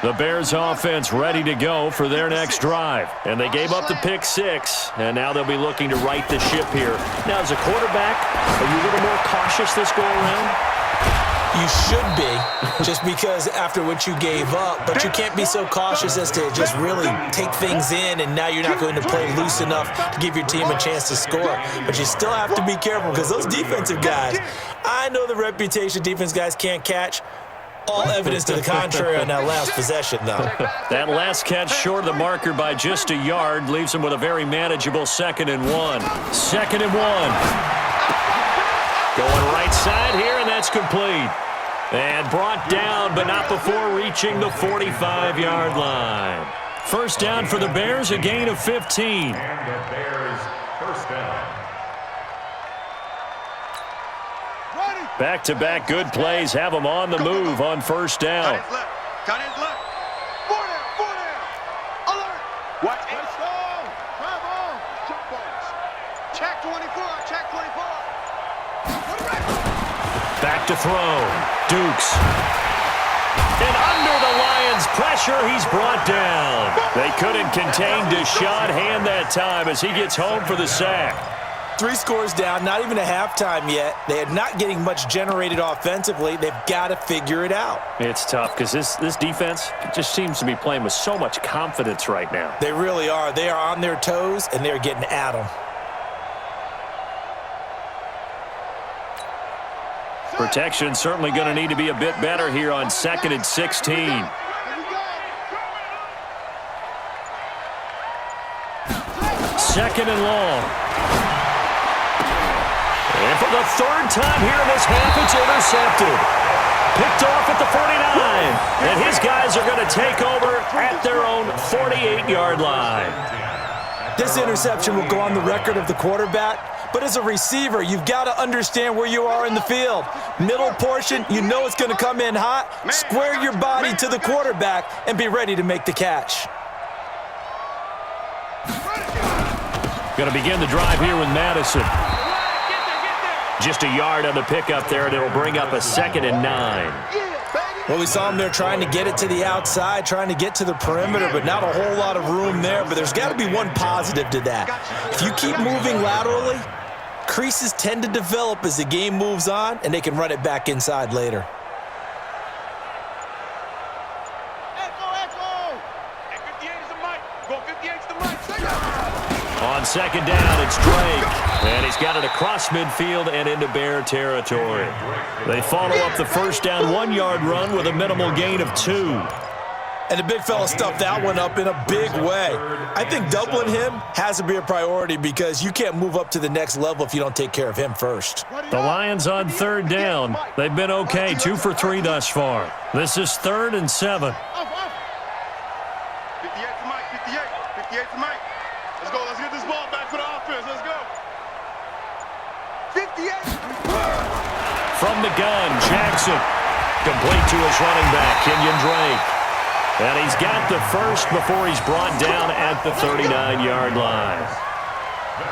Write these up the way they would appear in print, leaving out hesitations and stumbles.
The Bears offense ready to go for their next drive. And they gave up the pick six, and now they'll be looking to right the ship here. Now, as a quarterback, are you a little more cautious this go-around? You should be, just because after what you gave up, but you can't be so cautious as to just really take things in, and now you're not going to play loose enough to give your team a chance to score. But you still have to be careful because those defensive guys, I know the reputation defense guys can't catch. All evidence to the contrary on that last possession, though. That last catch short of the marker by just a yard leaves him with a very manageable 2nd and 1. 2nd and 1. Going right side here, and that's complete. And brought down, but not before reaching the 45-yard line. First down for the Bears, a gain of 15. And the Bears first down. Back-to-back good plays have them on the move on first down. Cut his left. 4 down. Alert. What? Drive on. Jump balls. Check 24. Check 24. Back to throw. Dukes. And under the Lions' pressure, he's brought down. They couldn't contain Deshaun Hand that time as he gets home for the sack. 3 scores down, not even a halftime yet. They are not getting much generated offensively. They've got to figure it out. It's tough because this defense just seems to be playing with so much confidence right now. They really are. They are on their toes, and they're getting at them. Protection certainly going to need to be a bit better here on 2nd and 16. 2nd and long. And for the 3rd time here in this half, it's intercepted. Picked off at the 49. And his guys are going to take over at their own 48-yard line. This interception will go on the record of the quarterback, but as a receiver, you've got to understand where you are in the field. Middle portion, you know it's going to come in hot. Square your body to the quarterback and be ready to make the catch. Going to begin the drive here with Madison. Just a yard on the pickup there, and it'll bring up a 2nd and 9. Well, we saw him there trying to get it to the outside, trying to get to the perimeter, but not a whole lot of room there. But there's got to be one positive to that. If you keep moving laterally, creases tend to develop as the game moves on, and they can run it back inside later. On 2nd down, it's Drake. And he's got it across midfield and into Bear territory. They follow up the first down 1-yard run with a minimal gain of 2. And the big fella stuffed that one up in a big way. I think doubling him has to be a priority because you can't move up to the next level if you don't take care of him first. The Lions on 3rd down. They've been okay, 2 for 3 thus far. This is 3rd and 7. 58 to Mike. 58 to Mike. Let's go. Let's get this ball back for the offense. Let's go. 58. From the gun, Jackson. Complete to his running back, Kenyon Drake. And he's got the first before he's brought down at the 39-yard line.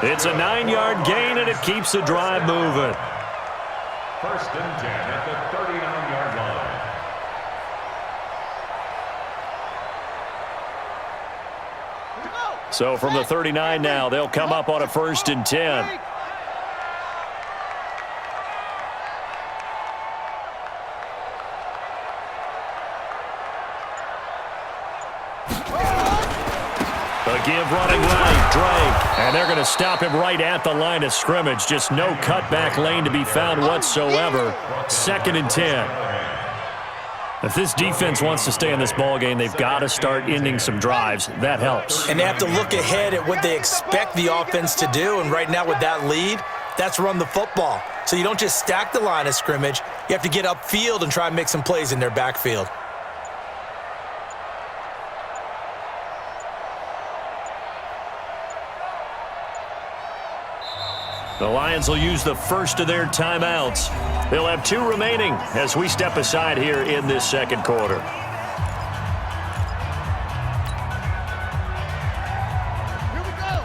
It's a 9-yard gain, and it keeps the drive moving. 1st and 10 at the 39-yard line. So from the 39 now, they'll come up on a 1st and 10. A give running right, Drake. And they're going to stop him right at the line of scrimmage. Just no cutback lane to be found whatsoever. 2nd and 10. If this defense wants to stay in this ballgame, they've got to start ending some drives. That helps. And they have to look ahead at what they expect the offense to do. And right now with that lead, that's run the football. So you don't just stack the line of scrimmage. You have to get upfield and try and make some plays in their backfield. The Lions will use the first of their timeouts. They'll have 2 remaining as we step aside here in this 2nd quarter. Here we go.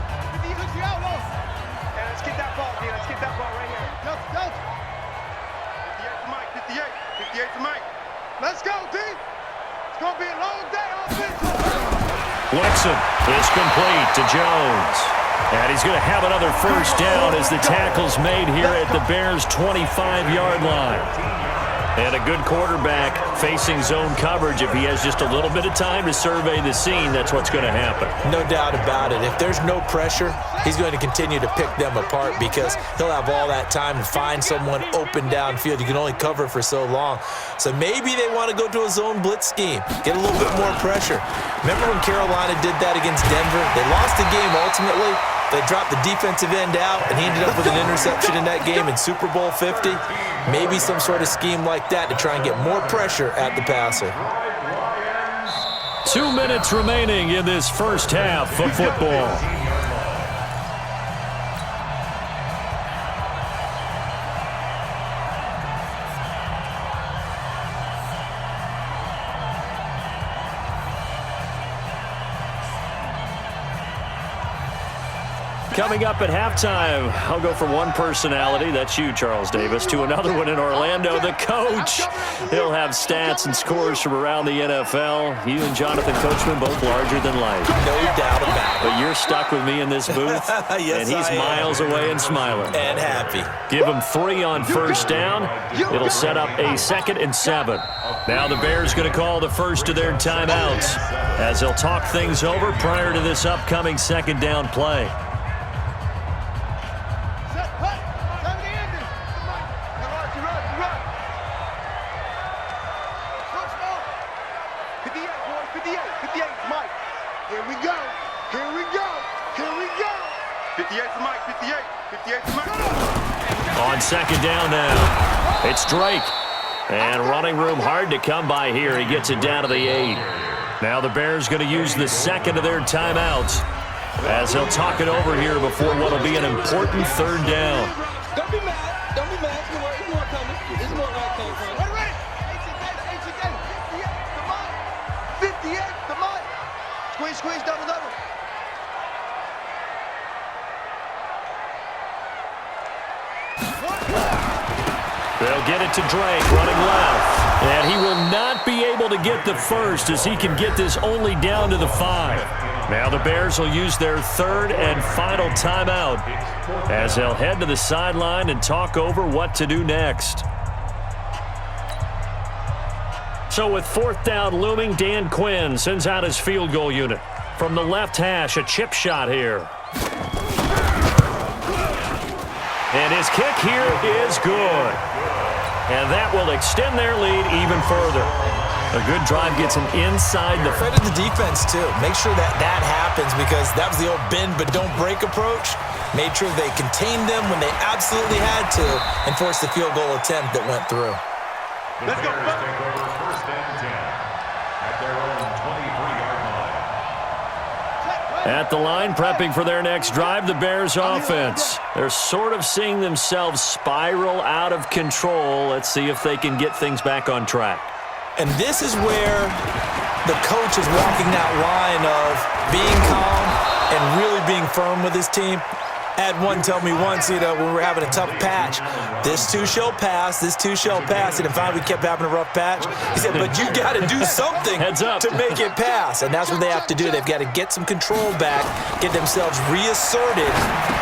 Let's get that ball, D. Let's get that ball right here. Go. 58 to Mike. 58 to Mike. Let's go, D. It's going to be a long day offensively. Blitzen is complete to Jones. And he's going to have another first down as the tackle's made here at the Bears' 25-yard line. And a good quarterback facing zone coverage. If he has just a little bit of time to survey the scene, that's what's going to happen. No doubt about it. If there's no pressure, he's going to continue to pick them apart because he'll have all that time to find someone open downfield. You can only cover for so long. So maybe they want to go to a zone blitz scheme, get a little bit more pressure. Remember when Carolina did that against Denver? They lost the game ultimately. They dropped the defensive end out, and he ended up with an interception in that game in Super Bowl 50. Maybe some sort of scheme like that to try and get more pressure at the passer. 2 minutes remaining in this first half of football. Coming up at halftime, I'll go from one personality, that's you, Charles Davis, to another one in Orlando, the coach. He'll have stats and scores from around the NFL. You and Jonathan Coachman, both larger than life. No doubt about it. But you're stuck with me in this booth, yes, and he's miles away and smiling. And happy. Give him 3 on first down. It'll set up a 2nd and 7. Now the Bears going to call the first of their timeouts as they'll talk things over prior to this upcoming 2nd down play. On 2nd down now, it's Drake. And running room hard to come by here. He gets it down to the 8. Now the Bears going to use the 2nd of their timeouts as they'll talk it over here before what will be an important 3rd down. Don't be mad. Don't be mad. It's more coming. It's more right coming from. 58, come on. Squeeze, squeeze, double, double. They'll get it to Drake, running left. And he will not be able to get the first as he can get this only down to the 5. Now the Bears will use their 3rd and final timeout as they'll head to the sideline and talk over what to do next. So with 4th down looming, Dan Quinn sends out his field goal unit. From the left hash, a chip shot here. And his kick here is good. And that will extend their lead even further. A good drive gets him inside the... Credit the defense, too. Make sure that happens because that was the old bend but don't break approach. Made sure they contained them when they absolutely had to and forced the field goal attempt that went through. Let's go. Take over 1st and 10 at their own 23-yard line. At the line, prepping for their next drive, the Bears offense. They're sort of seeing themselves spiral out of control. Let's see if they can get things back on track. And this is where the coach is walking that line of being calm and really being firm with his team. I had one tell me once, when we were having a tough patch, this too shall pass, this too shall pass. And finally we kept having a rough patch. He said, but you got to do something to make it pass. And that's what they have to do. They've got to get some control back, get themselves reasserted,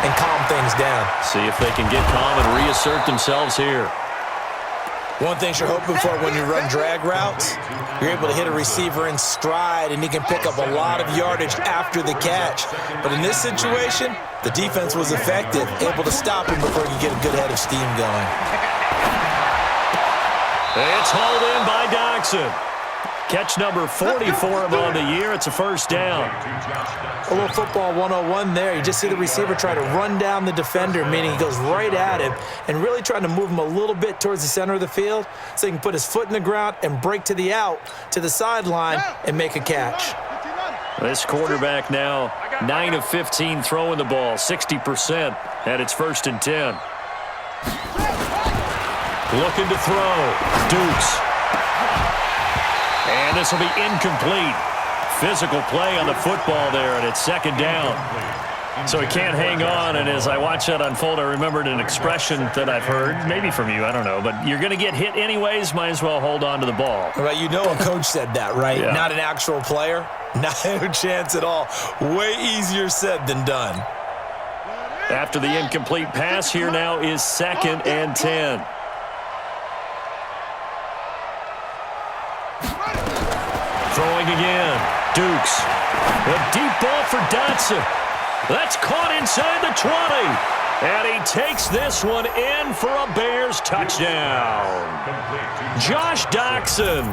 and calm things down. See if they can get calm and reassert themselves here. One thing you're hoping for when you run drag routes, you're able to hit a receiver in stride, and he can pick up a lot of yardage after the catch. But in this situation, the defense was effective, able to stop him before he could get a good head of steam going. It's hauled in by Doxson. Catch number 40 for him on the year. It's a first down. A little football 101 there. You just see the receiver try to run down the defender, meaning he goes right at him and really trying to move him a little bit towards the center of the field so he can put his foot in the ground and break to the out, to the sideline, and make a catch. This quarterback now 9 of 15 throwing the ball, 60% at its 1st and 10. Looking to throw. Dukes. And this will be incomplete. Physical play on the football there, and it's 2nd down. So he can't hang on, and as I watch that unfold, I remembered an expression that I've heard, maybe from you, I don't know, but you're going to get hit anyways, might as well hold on to the ball. Right, you know a coach said that, right? Yeah. Not an actual player. Not a chance at all. Way easier said than done. After the incomplete pass, here now is 2nd and 10. Throwing again. Dukes. A deep ball for Dotson. That's caught inside the 20. And he takes this one in for a Bears touchdown. Josh Dotson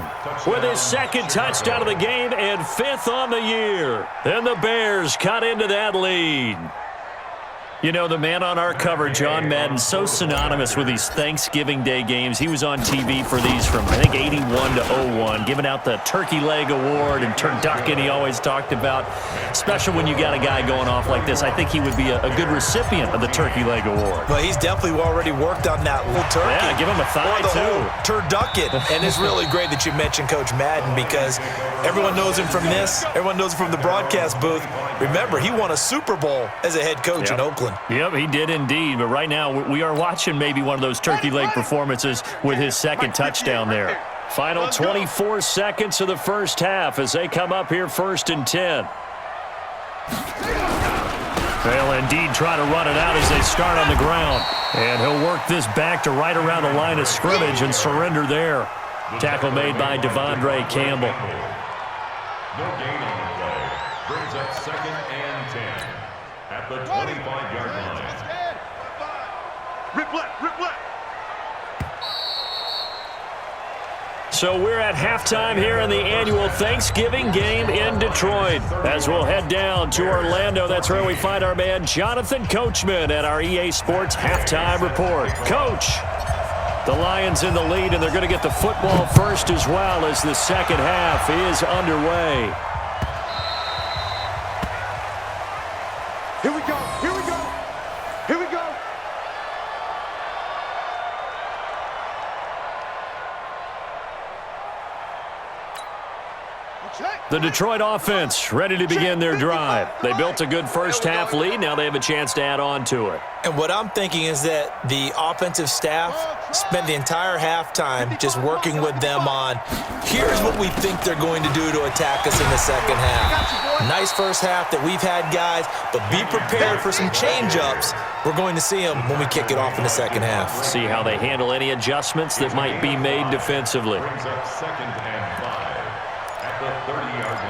with his 2nd touchdown of the game and 5th on the year. And the Bears cut into that lead. You know, the man on our cover, John Madden, so synonymous with these Thanksgiving Day games. He was on TV for these from, I think, 81 to 01, giving out the Turkey Leg Award and turducken he always talked about. Special when you got a guy going off like this. I think he would be a good recipient of the Turkey Leg Award. Well, he's definitely already worked on that little turkey. Yeah, give him a thigh, too. Turducken. And it's really great that you mentioned Coach Madden because everyone knows him from this. Everyone knows him from the broadcast booth. Remember, he won a Super Bowl as a head coach in Oakland. Yep, he did indeed. But right now, we are watching maybe one of those turkey leg performances with his 2nd touchdown there. Final 24 seconds of the first half as they come up here 1st and 10. They'll indeed try to run it out as they start on the ground. And he'll work this back to right around the line of scrimmage and surrender there. Tackle made by Devondre Campbell. No gain on the play. Brings up 2nd and 10 at the 25-yard line. Rip left, rip left. So we're at halftime here in the annual Thanksgiving game in Detroit. As we'll head down to Orlando, that's where we find our man Jonathan Coachman at our EA Sports Halftime Report. Coach, the Lions in the lead, and they're going to get the football first as well as the second half is underway. Here we go, here we go, here we go. The Detroit offense ready to begin their drive. They built a good first half lead. Now they have a chance to add on to it. And what I'm thinking is that the offensive staff spent the entire halftime just working with them on, here's what we think they're going to do to attack us in the second half. Nice first half that we've had, guys, but be prepared for some change-ups. We're going to see them when we kick it off in the second half. See how they handle any adjustments that might be made defensively. Brings up 2nd and 5 at the 30-yard line.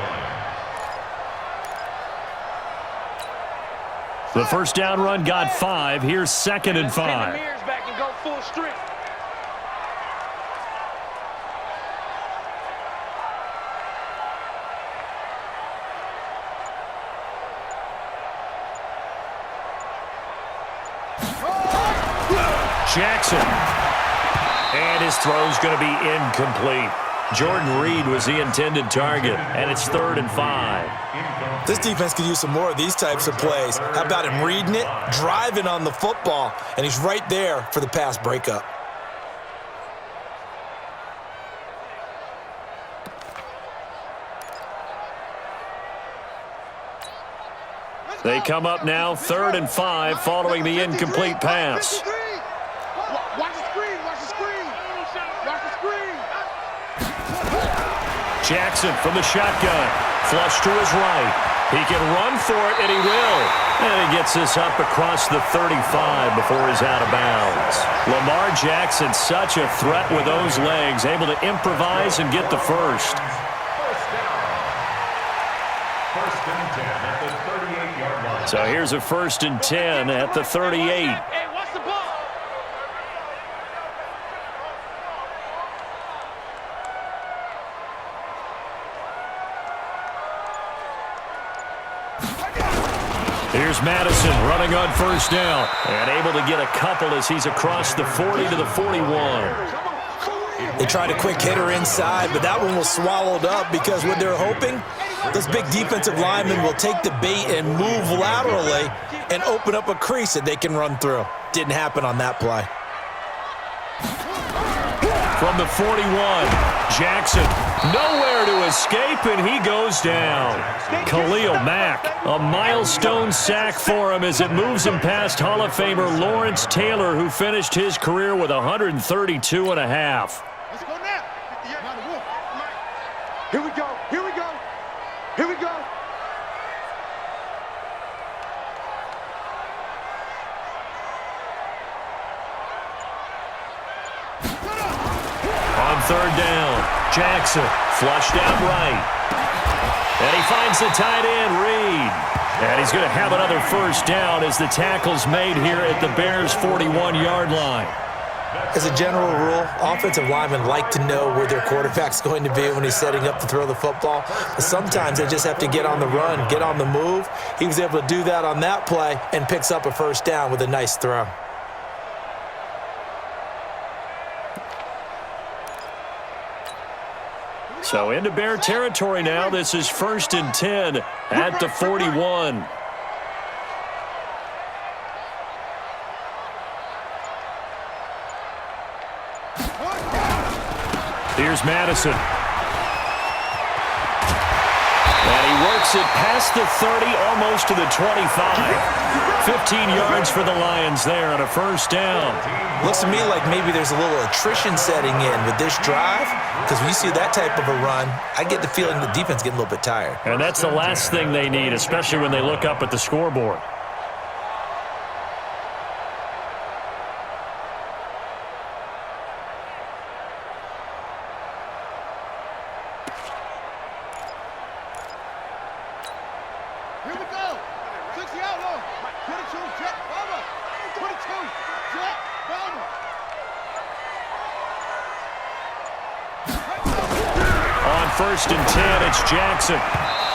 The first down run got 5. Here's 2nd and 5. Back and go full strength. Jackson. And his throw's going to be incomplete. Jordan Reed was the intended target, and it's 3rd and 5. This defense could use some more of these types of plays. How about him reading it, driving on the football, and he's right there for the pass breakup. They come up now 3rd and 5 following the incomplete pass. Watch the screen, watch the screen. Watch the screen. Jackson from the shotgun. Flush to his right. He can run for it, and he will. And he gets this up across the 35 before he's out of bounds. Lamar Jackson, such a threat with those legs, able to improvise and get the first. First and 10 at the 38-yard line. So here's a 1st and 10 at the 38. Hey, what's the ball? Here's Madison running on first down and able to get a couple as he's across the 40 to the 41. They tried a quick hitter inside, but that one was swallowed up because what they're hoping, those big defensive linemen will take the bait and move laterally and open up a crease that they can run through. Didn't happen on that play. From the 41, Jackson, nowhere to escape, and he goes down. Khalil Mack, a milestone sack for him as it moves him past Hall of Famer Lawrence Taylor, who finished his career with 132 and a half. Let's go now. Here we go. Here we go. Here we go. On third down, Jackson flushed out right. And he finds the tight end, Reed. And he's going to have another first down as the tackle's made here at the Bears' 41-yard line. As a general rule, offensive linemen like to know where their quarterback's going to be when he's setting up to throw the football. But sometimes they just have to get on the run, get on the move. He was able to do that on that play and picks up a first down with a nice throw. So into Bear territory now. This is 1st and 10 at the 41. Here's Madison. And he works it past the 30, almost to the 25. 15 yards for the Lions there on a first down. Looks to me like maybe there's a little attrition setting in with this drive, because when you see that type of a run, I get the feeling the defense getting a little bit tired. And that's the last thing they need, especially when they look up at the scoreboard. Here we go. 60 out low. 22, jet, bomber. 22, jet, bomber. On 1st and 10, it's Jackson.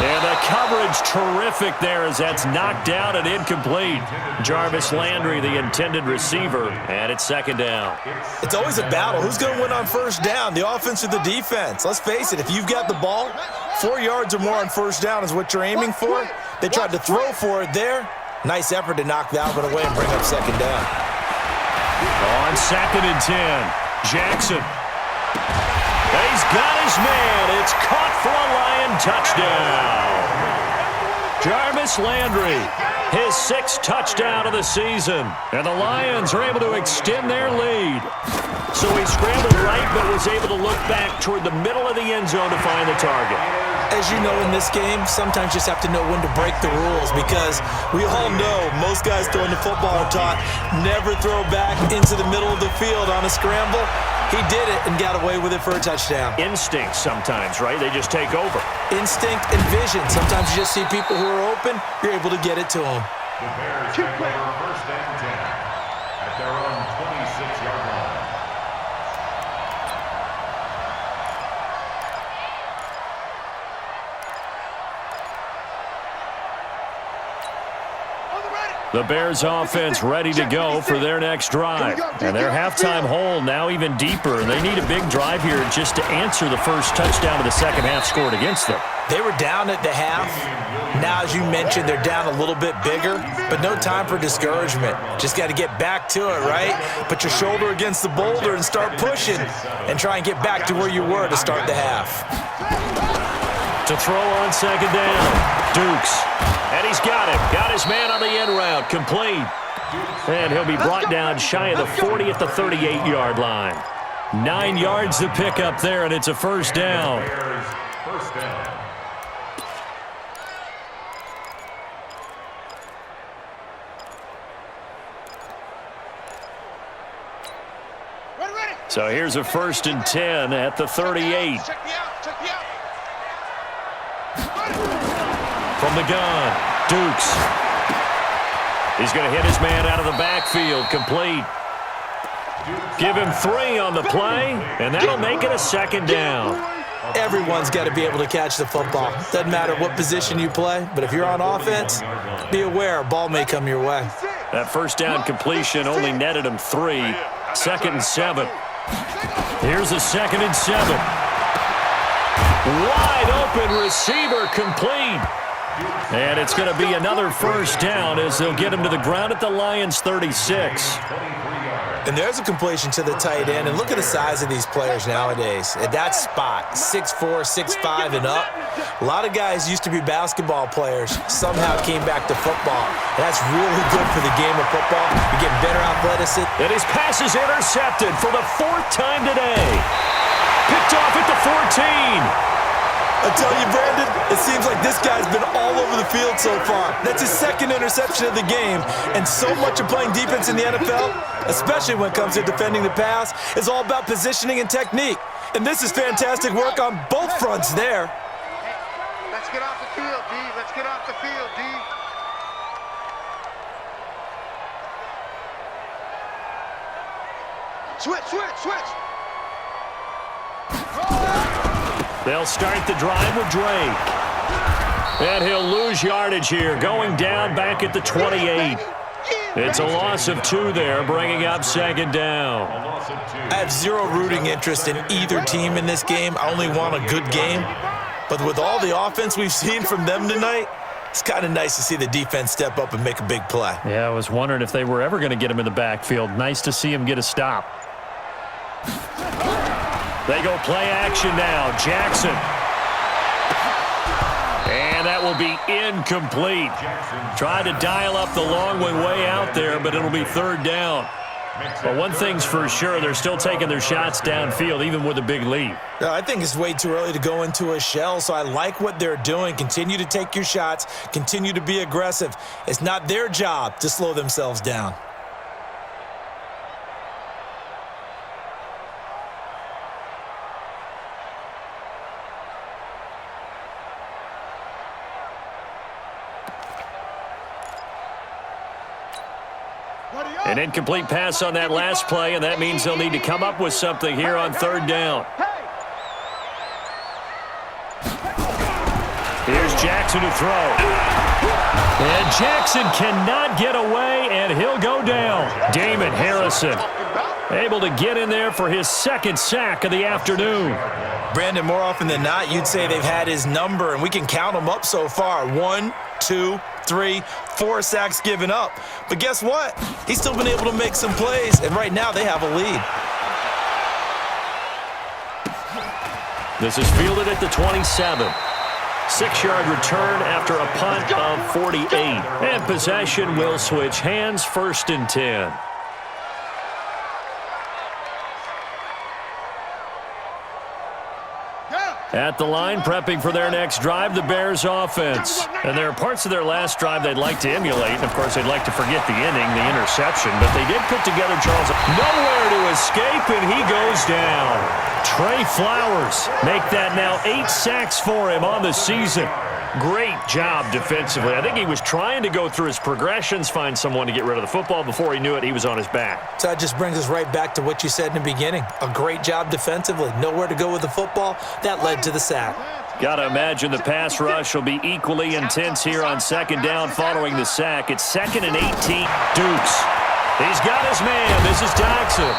And the coverage terrific there as that's knocked down and incomplete. Jarvis Landry, the intended receiver, and it's 2nd down. It's always a battle. Who's going to win on first down, the offense or the defense? Let's face it, if you've got the ball, 4 yards or more on first down is what you're aiming for. They tried to throw for it there. Nice effort to knock that one away and bring up 2nd down. On 2nd and 10, Jackson. He's got his man. It's caught for a Lion touchdown. Jarvis Landry, his 6th touchdown of the season. And the Lions are able to extend their lead. So he scrambled right but was able to look back toward the middle of the end zone to find the target. As you know, in this game, sometimes you just have to know when to break the rules, because we all know most guys throwing the football are taught never throw back into the middle of the field on a scramble. He did it and got away with it for a touchdown. Instinct sometimes, right? They just take over. Instinct and vision. Sometimes you just see people who are open, you're able to get it to them. The Bears take over 1st and 10 at their own 26-yard line. The Bears offense ready to go for their next drive. And their halftime hole now even deeper. They need a big drive here just to answer the first touchdown of the second half scored against them. They were down at the half. Now, as you mentioned, they're down a little bit bigger, but no time for discouragement. Just got to get back to it, right? Put your shoulder against the boulder and start pushing and try and get back to where you were to start the half. To throw on 2nd down, Dukes. And he's got him. Got his man on the end route. Complete. And he'll be brought down shy of the 40 at the 38-yard line. 9 yards to pick up there, and it's a first down. First down. So here's a 1st and 10 at the 38. Check me out. Check me out. From the gun, Dukes. He's going to hit his man out of the backfield. Complete. Give him 3 on the play, and that'll make it a 2nd down. Everyone's got to be able to catch the football. Doesn't matter what position you play, but if you're on offense, be aware a ball may come your way. That first down completion only netted him 3. 2nd and 7. Here's a 2nd and 7. Wide open receiver, complete. And it's going to be another first down as they'll get him to the ground at the Lions' 36. And there's a completion to the tight end. And look at the size of these players nowadays. At that spot, 6'4", 6'5", and up. A lot of guys used to be basketball players, somehow came back to football. And that's really good for the game of football. You get better athleticism. And his pass is intercepted for the 4th time today. Picked off at the 14. I tell you, Brandon, it seems like this guy's been all over the field so far. That's his 2nd interception of the game. And so much of playing defense in the NFL, especially when it comes to defending the pass, is all about positioning and technique. And this is fantastic work on both fronts there. Hey, let's get off the field, D. Let's get off the field, D. Switch. They'll start the drive with Drake. And he'll lose yardage here, going down back at the 28. It's a loss of 2 there, bringing up 2nd down. I have zero rooting interest in either team in this game. I only want a good game. But with all the offense we've seen from them tonight, it's kind of nice to see the defense step up and make a big play. Yeah, I was wondering if they were ever going to get him in the backfield. Nice to see him get a stop. They go play action now. Jackson. And that will be incomplete. Tried to dial up the long way out there, but it'll be 3rd down. But one thing's for sure, they're still taking their shots downfield, even with a big lead. No, I think it's way too early to go into a shell, so I like what they're doing. Continue to take your shots. Continue to be aggressive. It's not their job to slow themselves down. An incomplete pass on that last play, and that means they'll need to come up with something here on 3rd down. Here's Jackson to throw. And Jackson cannot get away, and he'll go down. Damon Harrison able to get in there for his 2nd sack of the afternoon. Brandon, more often than not, you'd say they've had his number, and we can count them up so far. 1, 2, 3, 4 sacks given up. But guess what? He's still been able to make some plays, and right now they have a lead. This is fielded at the 27. 6-yard return after a punt of 48. And possession will switch hands, 1st and 10. At the line, prepping for their next drive, the Bears offense. And there are parts of their last drive they'd like to emulate. And, of course, they'd like to forget the inning, the interception. But they did put together Charles. Nowhere to escape, and he goes down. Trey Flowers make that now 8 sacks for him on the season. Great job defensively. I think he was trying to go through his progressions, find someone to get rid of the football. Before he knew it, he was on his back. So that just brings us right back to what you said in the beginning. A great job defensively. Nowhere to go with the football. That led to the sack. Got to imagine the pass rush will be equally intense here on 2nd down following the sack. It's 2nd and 18. Dukes. He's got his man. This is Jackson.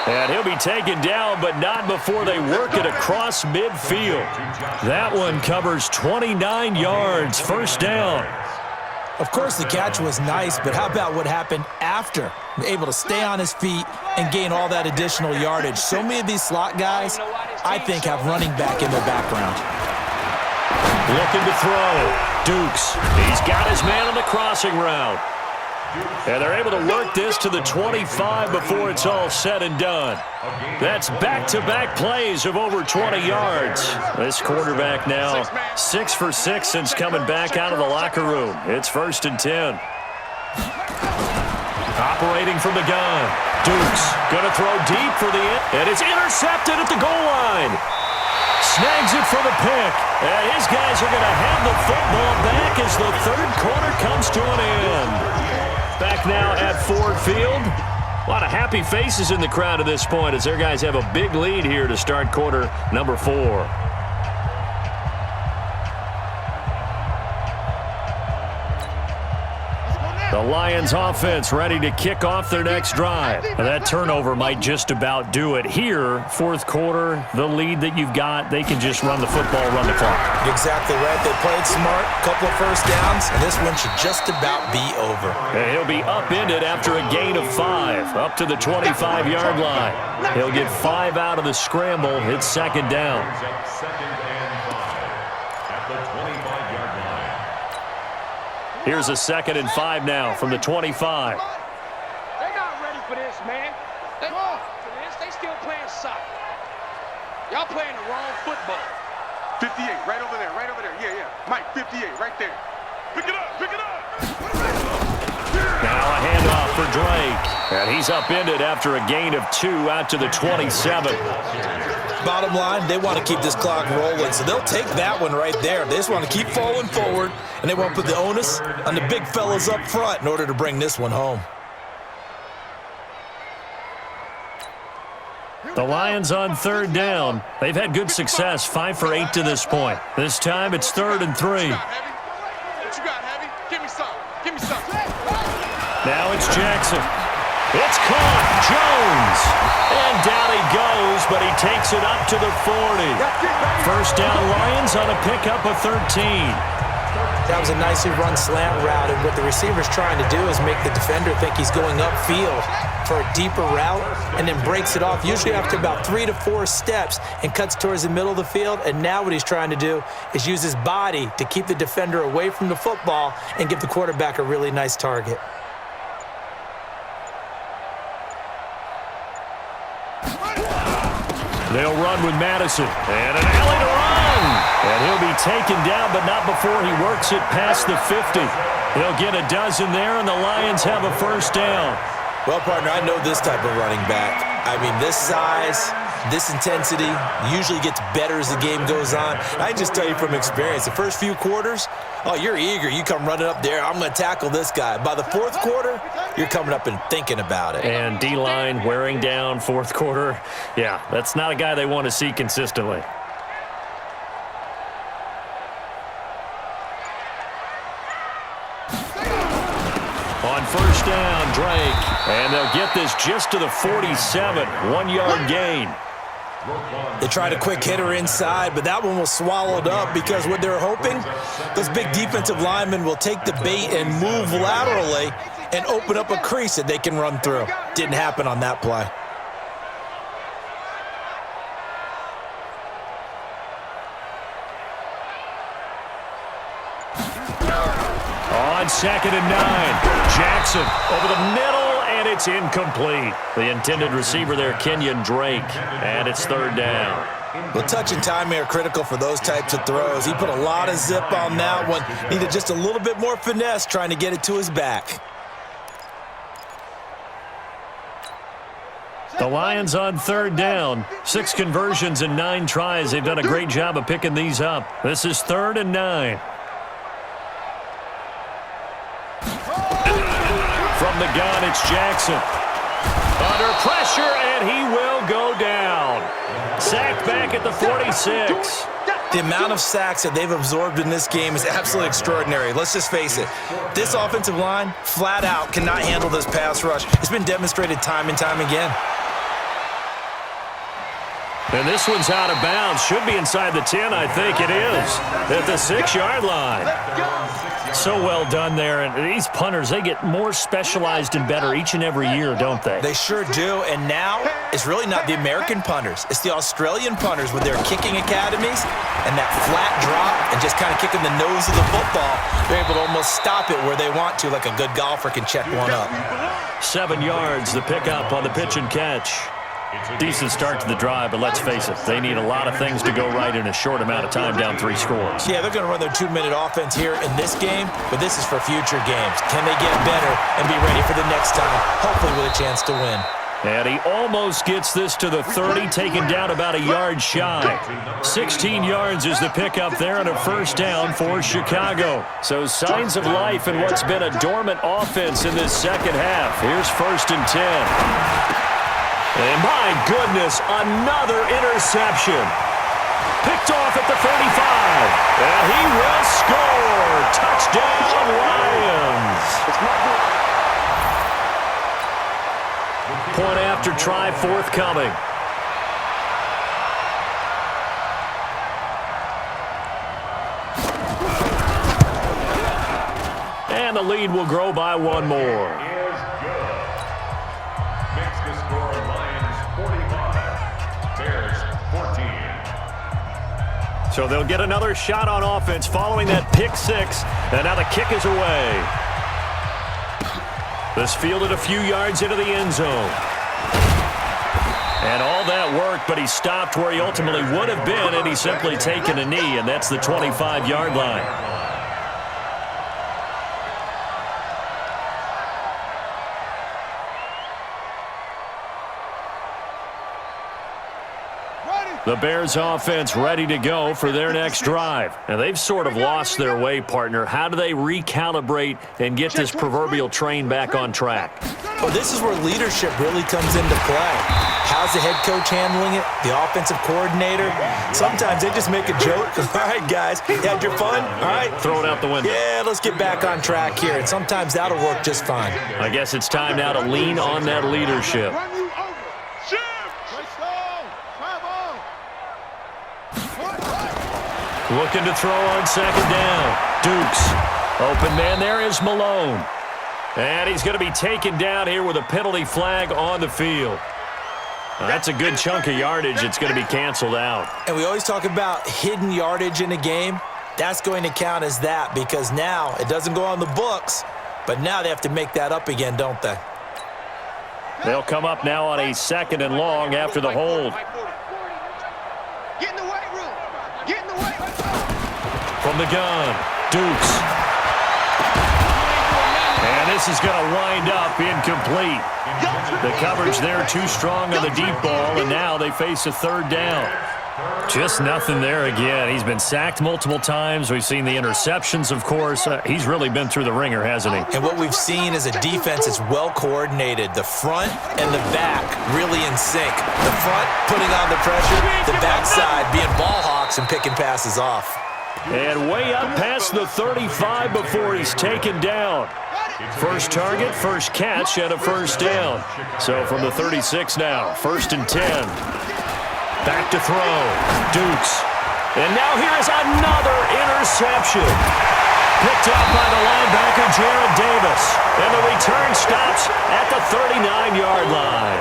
And he'll be taken down, but not before they work it across midfield. That one covers 29 yards, 1st down. Of course, the catch was nice, but how about what happened after? Able to stay on his feet and gain all that additional yardage. So many of these slot guys, I think, have running back in their background. Looking to throw. Dukes. He's got his man on the crossing route. And they're able to work this to the 25 before it's all said and done. That's back-to-back plays of over 20 yards. This quarterback now 6 for 6 since coming back out of the locker room. It's 1st and 10. Operating from the gun. Dukes going to throw deep for the end. And it's intercepted at the goal line. Snags it for the pick. And his guys are going to have the football back as the 3rd quarter comes to an end. Back now at Ford Field. A lot of happy faces in the crowd at this point as their guys have a big lead here to start quarter number 4. The Lions offense ready to kick off their next drive. And that turnover might just about do it. Here, fourth quarter, the lead that you've got, they can just run the football, run the clock. Exactly right. They played smart, couple of first downs, and this one should just about be over. And he'll be upended after a gain of 5, up to the 25-yard line. He'll get 5 out of the scramble. It's second down. Second and 5 at the 25-yard line. Here's a 2nd and 5 now from the 25. They're not ready for this, man. They're not for this. They still playing soccer. Y'all playing the wrong football. 58, right over there, right over there. Yeah, yeah. Mike, 58, right there. Pick it up, pick it up. Now a handoff for Drake. And he's upended after a gain of 2 out to the 27. Bottom line, they want to keep this clock rolling, so they'll take that one right there. They just want to keep falling forward, and they won't put the onus on the big fellas up front in order to bring this one home. The Lions on third down. They've had good success, 5 for 8 to this point. This time it's 3rd and 3. What you got, Heavy? Give me some. Give me some. Now it's Jackson. It's caught. Jones. And down he goes, but he takes it up to the 40. First down Lions on a pickup of 13. That was a nicely run slant route, and what the receiver's trying to do is make the defender think he's going upfield for a deeper route and then breaks it off, usually after about 3 to 4 steps, and cuts towards the middle of the field. And now what he's trying to do is use his body to keep the defender away from the football and give the quarterback a really nice target. They'll run with Madison. And an alley to run. And he'll be taken down, but not before he works it past the 50. He'll get a dozen there, and the Lions have a first down. Well, partner, I know this type of running back. I mean, this size, this intensity usually gets better as the game goes on. I can just tell you from experience, the first few quarters, oh, you're eager. You come running up there, I'm going to tackle this guy. By the fourth quarter, you're coming up and thinking about it. And D-line wearing down fourth quarter. Yeah, that's not a guy they want to see consistently. On first down, Drake. And they'll get this just to the 47. 1-yard gain. They tried a quick hitter inside, but that one was swallowed up because what they're hoping, those big defensive linemen will take the bait and move laterally and open up a crease that they can run through. Didn't happen on that play. On 2nd and 9, Jackson over the middle, and it's incomplete. The intended receiver there, Kenyon Drake, and it's 3rd down. Well, touch and timing are critical for those types of throws. He put a lot of zip on that one. Needed just a little bit more finesse trying to get it to his back. The Lions on 3rd down. 6 conversions and 9 tries. They've done a great job of picking these up. This is 3rd and 9. From the gun, it's Jackson. Under pressure, and he will go down. Sacked back at the 46. The amount of sacks that they've absorbed in this game is absolutely extraordinary. Let's just face it. This offensive line, flat out, cannot handle this pass rush. It's been demonstrated time and time again. And this one's out of bounds. Should be inside the 10, I think it is. At the 6-yard line. So well done there. And these punters, they get more specialized and better each and every year, don't they? They sure do. And now it's really not the American punters. It's the Australian punters with their kicking academies and that flat drop and just kind of kicking the nose of the football. They're able to almost stop it where they want to, like a good golfer can check one up. 7 yards, the pickup on the pitch and catch. Decent start to the drive, but let's face it, they need a lot of things to go right in a short amount of time, down 3 scores. Yeah, they're going to run their 2-minute offense here in this game, but this is for future games. Can they get better and be ready for the next time, hopefully with a chance to win? And he almost gets this to the 30, taken down about a yard shy. 16 yards is the pickup there and a first down for Chicago. So signs of life in what's been a dormant offense in this second half. Here's 1st and 10. And my goodness, another interception. Picked off at the 35. And he will score. Touchdown, Lions. Point after try forthcoming. And the lead will grow by one more. Is good. Makes the score Lions 45, Bears 14. So they'll get another shot on offense following that pick six. And now the kick is away. This fielded a few yards into the end zone. And all that work, but he stopped where he ultimately would have been, and he's simply taken a knee, and that's the 25-yard line. The Bears offense ready to go for their next drive. And they've sort of lost their way, partner. How do they recalibrate and get this proverbial train back on track? Well, this is where leadership really comes into play. How's the head coach handling it? The offensive coordinator? Sometimes they just make a joke. All right, guys, you had your fun? All right. Throw it out the window. Yeah, let's get back on track here. And sometimes that'll work just fine. I guess it's time now to lean on that leadership. Looking to throw on second down. Dukes. Open man there is Malone. And he's going to be taken down here with a penalty flag on the field. That's a good chunk of yardage. It's going to be canceled out. And we always talk about hidden yardage in a game. That's going to count as that because now it doesn't go on the books, but now they have to make that up again, don't they? They'll come up now on a second and long after the hold. Get in the weight room. Get in the weight room. From the gun, Dukes. And this is going to wind up incomplete. The coverage there too strong on the deep ball, and now they face a third down. Just nothing there again. He's been sacked multiple times. We've seen the interceptions, of course. He's really been through the ringer, hasn't he? And what we've seen is a defense that's well coordinated. The front and the back really in sync. The front putting on the pressure, the backside being ball hawks and picking passes off. And way up past the 35 before he's taken down. First target, first catch, and a first down. So from the 36 now, 1st and 10. Back to throw. Dukes. And now here's another interception. Picked up by the linebacker, Jared Davis. And the return stops at the 39-yard line.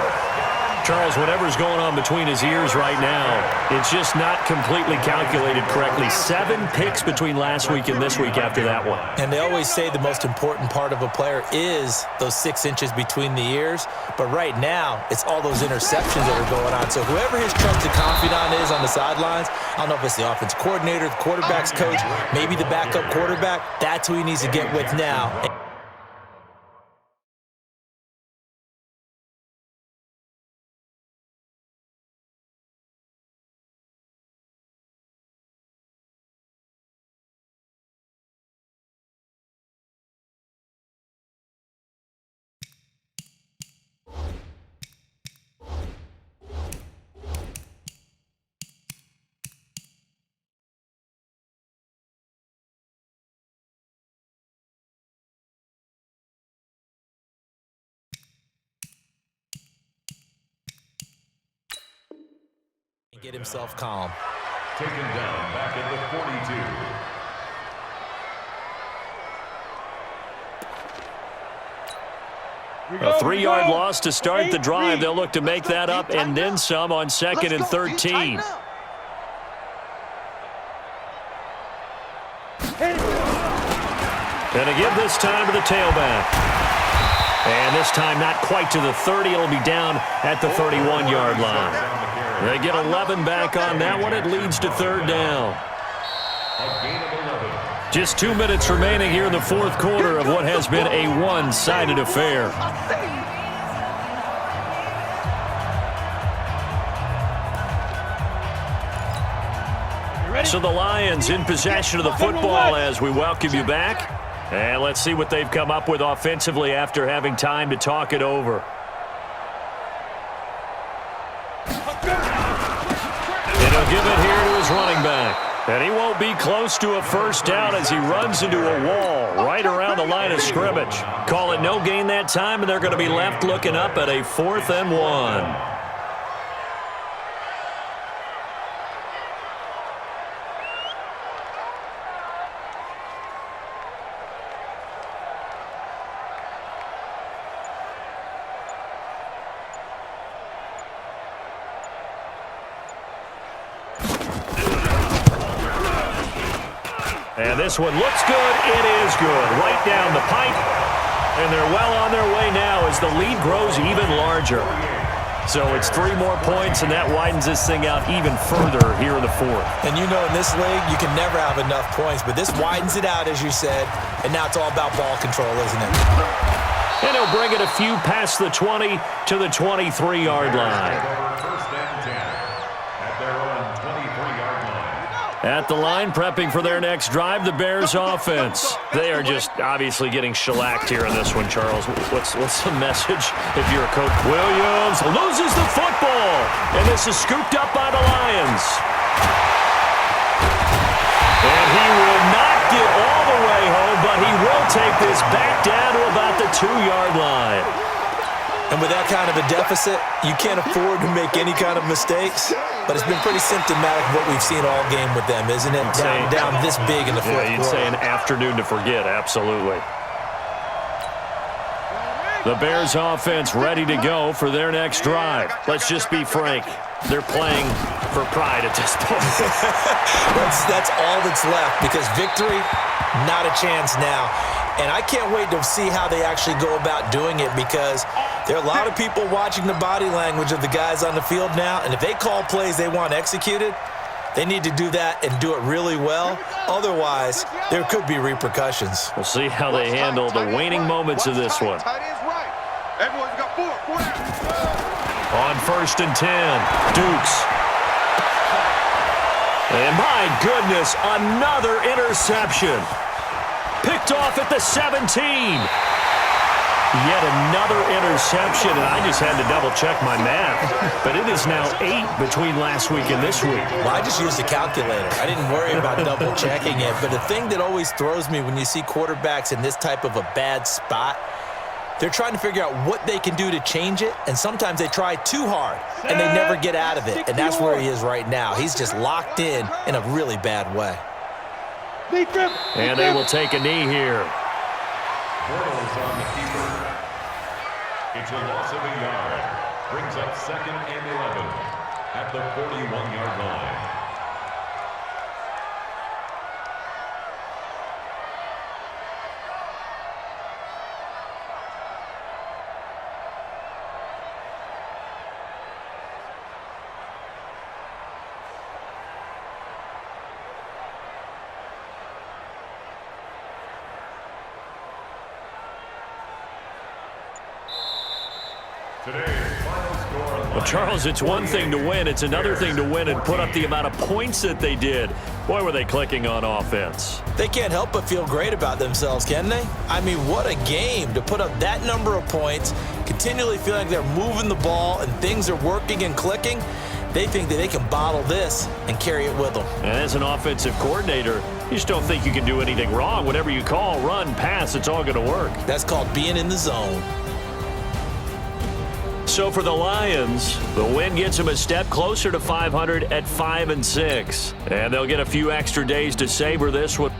Charles, whatever's going on between his ears right now, it's just not completely calculated correctly. 7 picks between last week and this week after that one. And they always say the most important part of a player is those 6 inches between the ears. But right now, it's all those interceptions that are going on. So whoever his trusted confidant is on the sidelines, I don't know if it's the offensive coordinator, the quarterback's coach, maybe the backup quarterback, that's who he needs to get with now. Get himself calm. Taken down back at the 42. A 3-yard loss to start the drive. They'll look to make that up and then some on 2nd and 13. And to give this time to the tailback. And this time not quite to the 30. It'll be down at the 31-yard line. They get 11 back on that one. It leads to 3rd down. A gain of 11. Just 2 minutes remaining here in the 4th quarter of what has been a one-sided affair. So the Lions in possession of the football as we welcome you back. And let's see what they've come up with offensively after having time to talk it over. And he'll give it here to his running back. And he won't be close to a first down as he runs into a wall right around the line of scrimmage. Call it no gain that time, and they're going to be left looking up at a 4th and 1. And this one looks good. It is good. Right down the pipe. And they're well on their way now as the lead grows even larger. So it's 3 more points, and that widens this thing out even further here in the 4th. And you know in this league, you can never have enough points, but this widens it out, as you said, and now it's all about ball control, isn't it? And he'll bring it a few past the 20 to the 23-yard line. First and 10 at their own 23-yard line. At the line, prepping for their next drive, the Bears offense. They are just obviously getting shellacked here in this one, Charles. What's the message if you're a coach? Williams loses the football, and this is scooped up by the Lions. And he will not get all the way home, but he will take this back down to about the 2-yard line. And with that kind of a deficit, you can't afford to make any kind of mistakes. But it's been pretty symptomatic of what we've seen all game with them, isn't it? Down this big in the 4th quarter. You'd say an afternoon to forget, absolutely. The Bears offense ready to go for their next drive. Let's just be frank. They're playing for pride at this point. That's all that's left, because victory, not a chance now. And I can't wait to see how they actually go about doing it, because there are a lot of people watching the body language of the guys on the field now, and if they call plays they want executed, they need to do that and do it really well. Otherwise, there could be repercussions. We'll see how they handle the waning moments of this one. Everyone's got 4 down. On 1st and 10, Dukes. And my goodness, another interception. Picked off at the 17. Yet another interception, and I just had to double-check my math. But it is now 8 between last week and this week. Well, I just used a calculator. I didn't worry about double-checking it. But the thing that always throws me when you see quarterbacks in this type of a bad spot, they're trying to figure out what they can do to change it, and sometimes they try too hard, and they never get out of it. And that's where he is right now. He's just locked in a really bad way. And they will take a knee here. Bortles on the keeper. It's a loss of a yard. Brings up 2nd and 11 at the 41-yard line. Well, Charles, it's one thing to win. It's another thing to win and put up the amount of points that they did. Boy, were they clicking on offense. They can't help but feel great about themselves, can they? I mean, what a game to put up that number of points, continually feeling like they're moving the ball and things are working and clicking. They think that they can bottle this and carry it with them. And as an offensive coordinator, you just don't think you can do anything wrong. Whatever you call, run, pass, it's all going to work. That's called being in the zone. So for the Lions, the win gets them a step closer to 500 at 5-6. And they'll get a few extra days to savor this one.